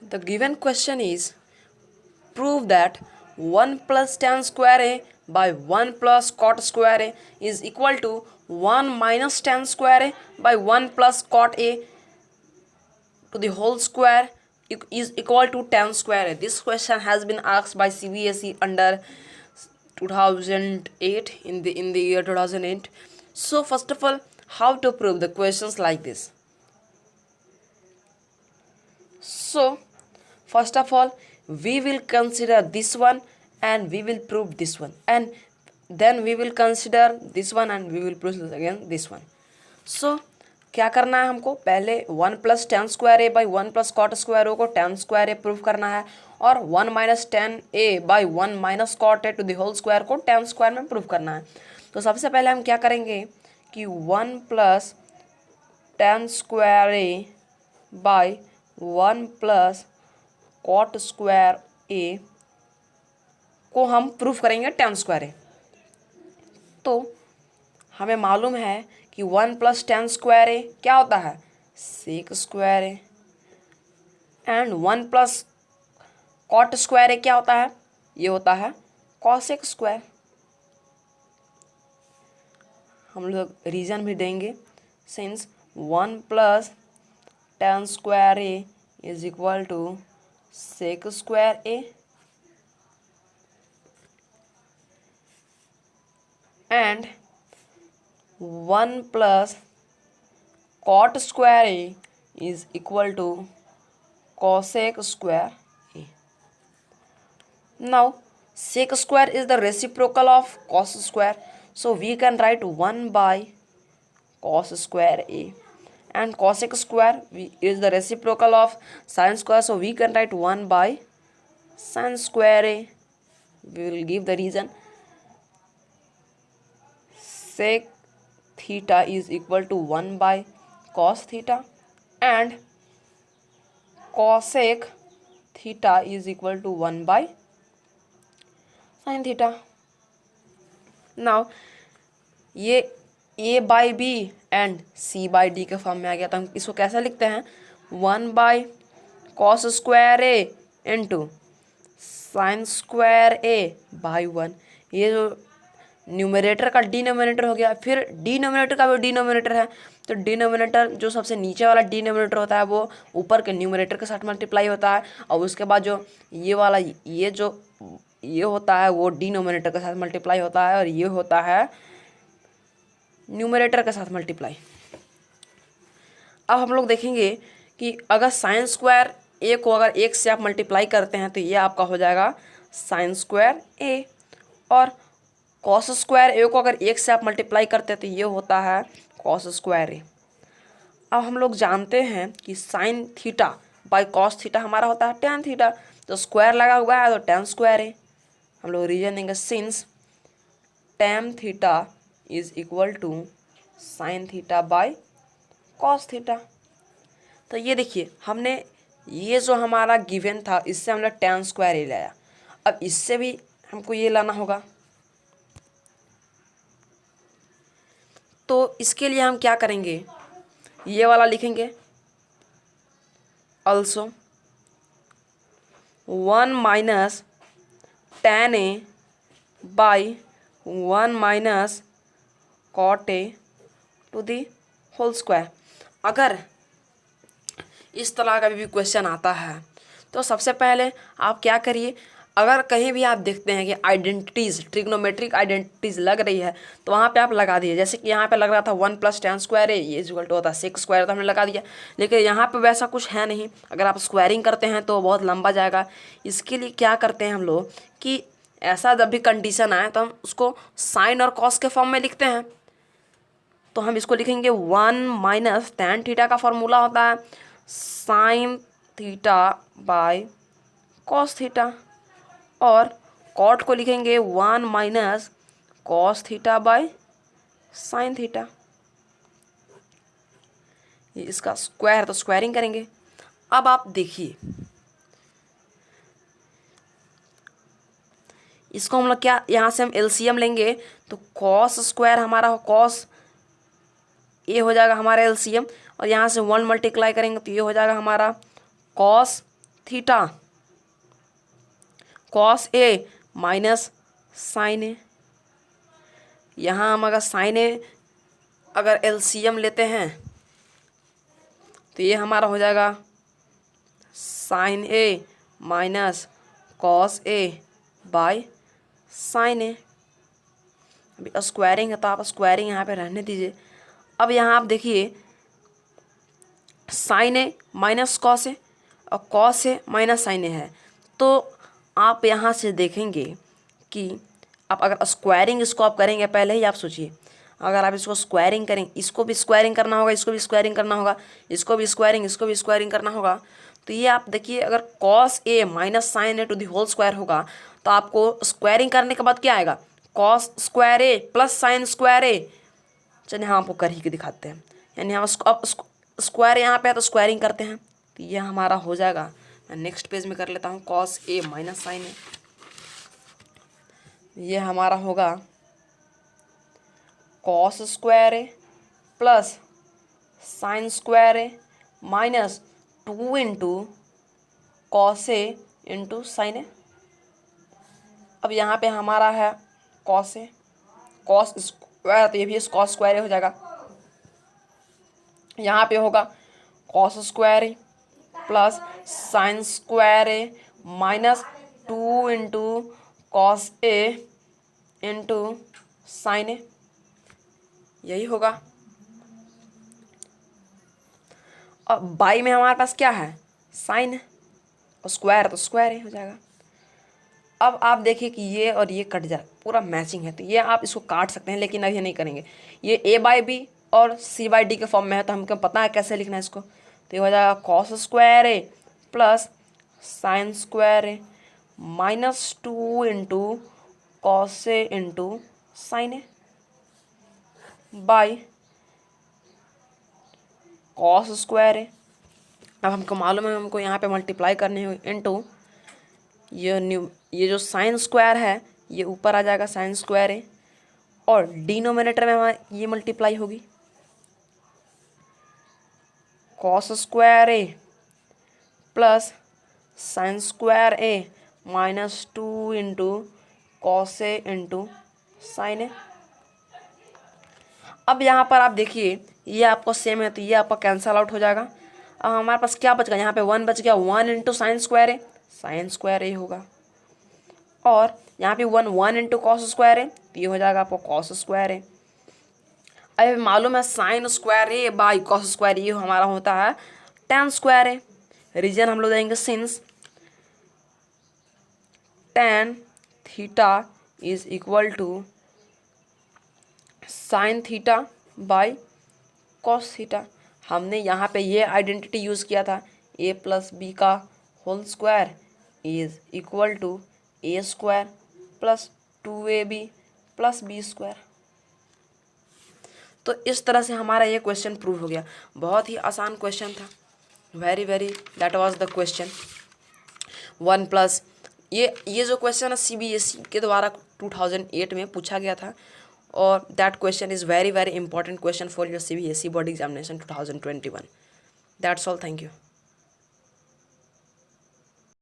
The given question is, prove that 1 plus tan square a by 1 plus cot square a is equal to 1 minus tan square a by 1 plus cot a to the whole square is equal to tan square a. This question has been asked by CBSE under 2008 in the year 2008. So first of all, how to prove the questions like this? So first of all, we will consider this one and we will prove this one, and then we will consider this one and we will prove again this one. So क्या करना है हमको? पहले 1 plus tan square A by 1 plus cot square ओ को tan square A prove करना है, और 1 minus tan A by 1 minus cot A to the whole square को टेन स्क्वायर में प्रूव करना है। तो सबसे पहले हम क्या करेंगे कि 1 plus tan square A by 1 plus cot square A को हम प्रूफ करेंगे टेन स्क्वायर ए। तो हमें मालूम है कि 1 प्लस टेन स्क्वायर ए क्या होता है? Sec square A, and 1 plus cot square A क्या होता है? ये होता है कॉसेक स्क्वायर। हम लोग रीजन भी देंगे, since 1 plus tan square a is equal to sec square a and 1 plus cot square a is equal to cosec square a. Now sec square is the reciprocal of cos square, so we can write 1 by cos square a, and cosec square is the reciprocal of sin square, so we can write 1 by sin square a. We will give the reason. Sec theta is equal to 1 by cos theta, and cosec theta is equal to 1 by sin theta. Now ये a by b and c by d के form में आ गया, तो हम इसको कैसे लिखते हैं? 1 by cos square A into sign square A by 1। ये जो न्यूमरेटर का डिनोमिनेटर हो गया, फिर डिनोमिनेटर का भी डिनोमिनेटर है, तो डिनोमिनेटर जो सबसे नीचे वाला डिनोमिनेटर होता है वो ऊपर के न्यूमरेटर के साथ मल्टीप्लाई होता है, और उसके बाद जो ये वाला ये होता है वो डिनोमिनेटर के साथ मल्टीप्लाई होता है, और ये होता है न्यूमरेटर के साथ मल्टीप्लाई। अब हम लोग देखेंगे कि अगर साइन स्क्वायर ए को अगर एक से आप मल्टीप्लाई करते हैं तो ये आपका हो जाएगा साइन स्क्वायर ए, और कॉस स्क्वायर ए को अगर एक से आप मल्टीप्लाई करते हैं तो ये होता है कॉस स्क्वायर ए। अब हम लोग जानते हैं कि sign theta by cos theta हमारा होता है टेन थीटा, तो स्क्वायर लगा हुआ है तो टेन स्क्वायर ए। हम लोग रीजन देंगे, since tan theta is equal to sine theta by cos theta. तो ये देखिए, हमने ये जो हमारा गिवन था इससे हमने टेन स्क्वायर ए लाया, अब इससे भी हमको ये लाना होगा। तो इसके लिए हम क्या करेंगे? ये वाला लिखेंगे also 1 minus tan A by 1 minus cot A to the whole square. अगर इस तरह का भी क्वेश्चन आता है तो सबसे पहले आप क्या करिए, अगर कहीं भी आप देखते हैं कि आइडेंटिटीज़ ट्रिग्नोमेट्रिक आइडेंटिटीज़ लग रही है तो वहाँ पे आप लगा दीजिए। जैसे कि यहाँ पे लग रहा था 1 प्लस टेन स्क्वायर है ये इक्वल टू होता है सेक स्क्वायर, तो हमने लगा दिया, लेकिन यहाँ पे वैसा कुछ है नहीं। अगर आप स्क्वायरिंग करते हैं तो बहुत लंबा जाएगा। इसके लिए क्या करते हैं हम लोग कि ऐसा जब भी कंडीशन आए तो हम उसको साइन और कॉस के फॉर्म में लिखते हैं। तो हम इसको लिखेंगे 1 माइनस टेन थीटा का फॉर्मूला होता है sign theta by cos theta, और कॉट को लिखेंगे 1 minus cos theta by sine theta. ये इसका स्क्वायर है तो स्क्वायरिंग करेंगे। अब आप देखिए इसको हम लोग क्या, यहाँ से हम एलसीएम लेंगे तो कॉस स्क्वायर हमारा कॉस ये हो जाएगा हमारा एलसीएम, और यहाँ से 1 मल्टीप्लाई करेंगे तो ये हो जाएगा हमारा cos theta cos a minus sine ए। यहाँ हम अगर साइन ए अगर एलसीएम लेते हैं तो ये हमारा हो जाएगा sine A minus cos A by sine A. अभी स्क्वायरिंग है तो आप स्क्वायरिंग यहाँ पे रहने दीजिए। अब यहाँ आप देखिए साइन ए माइनस कॉस ए और कॉस ए माइनस साइन ए है, तो आप यहाँ से देखेंगे कि आप अगर स्क्वायरिंग इसको आप करेंगे, पहले ही आप सोचिए अगर आप इसको स्क्वायरिंग करें, इसको भी स्क्वायरिंग करना होगा, इसको भी स्क्वायरिंग करना होगा, इसको भी स्क्वायरिंग करना होगा, तो ये आप देखिए अगर cos a minus sine a to the whole square होगा तो आपको स्क्वायरिंग करने के बाद क्या आएगा, cos square A plus sine square a. चलिए हम आपको कर ही के दिखाते हैं, यानी हम स्क्वायर यहाँ पे है तो स्क्वायरिंग करते हैं, तो ये हमारा हो जाएगा। मैं नेक्स्ट पेज में कर लेता हूँ कॉस ए माइनस साइन ए। ये हमारा होगा cos square A plus sine square A minus 2 into cos A into sine ए। अब यहाँ पे हमारा है कॉस ए, कॉस स्क्वायर तो ये भी कॉस स्क्वायर ए हो जाएगा। यहाँ पे होगा cos square A plus sine square A minus 2 into cos A into sine ए, यही होगा। अब बाई में हमारे पास क्या है, साइन है, और स्क्वायर तो स्क्वायर ही हो जाएगा। अब आप देखिए कि ये और ये कट जाए, पूरा मैचिंग है, तो ये आप इसको काट सकते हैं, लेकिन अभी नहीं करेंगे। ये ए बाई बी और सी बाई डी के फॉर्म में है, तो हमको पता है कैसे लिखना है इसको। तो ये हो जाएगा cos square A plus sine square A minus 2 into cos A into sine A by cos square A. अब हमको मालूम है हमको यहाँ पे मल्टीप्लाई करने हो इंटू ये जो साइन स्क्वायर है ये ऊपर आ जाएगा साइन स्क्वायर ए, और डिनोमिनेटर में हमारे ये मल्टीप्लाई होगी cos square A plus sine square A minus 2 into cos A into sine ए। अब यहाँ पर आप देखिए ये आपको सेम है तो ये आपका कैंसल आउट हो जाएगा। अब हमारे पास क्या बच गया, यहाँ पे 1 बच गया, 1 इंटू साइन स्क्वायर ए होगा, और यहाँ पे 1 इंटू कॉस स्क्वायर ए, तो ये हो जाएगा आपको कॉस स्क्वायर ए। अब मालूम है sign square A by cos square ये हमारा होता है tan स्क्वायर ए। रीजन हम लोग देंगे since tan theta is equal to sine theta by cos theta. हमने यहाँ पे ये आइडेंटिटी यूज़ किया था, a प्लस बी का whole square is equal to a square plus 2ab plus b square. तो इस तरह से हमारा ये क्वेश्चन प्रूव हो गया। बहुत ही आसान क्वेश्चन था, very that was the question 1 plus ये जो क्वेश्चन है CBSE के द्वारा 2008 में पूछा गया था, और that question is very important question for your CBSE board examination 2021। That's all, thank you.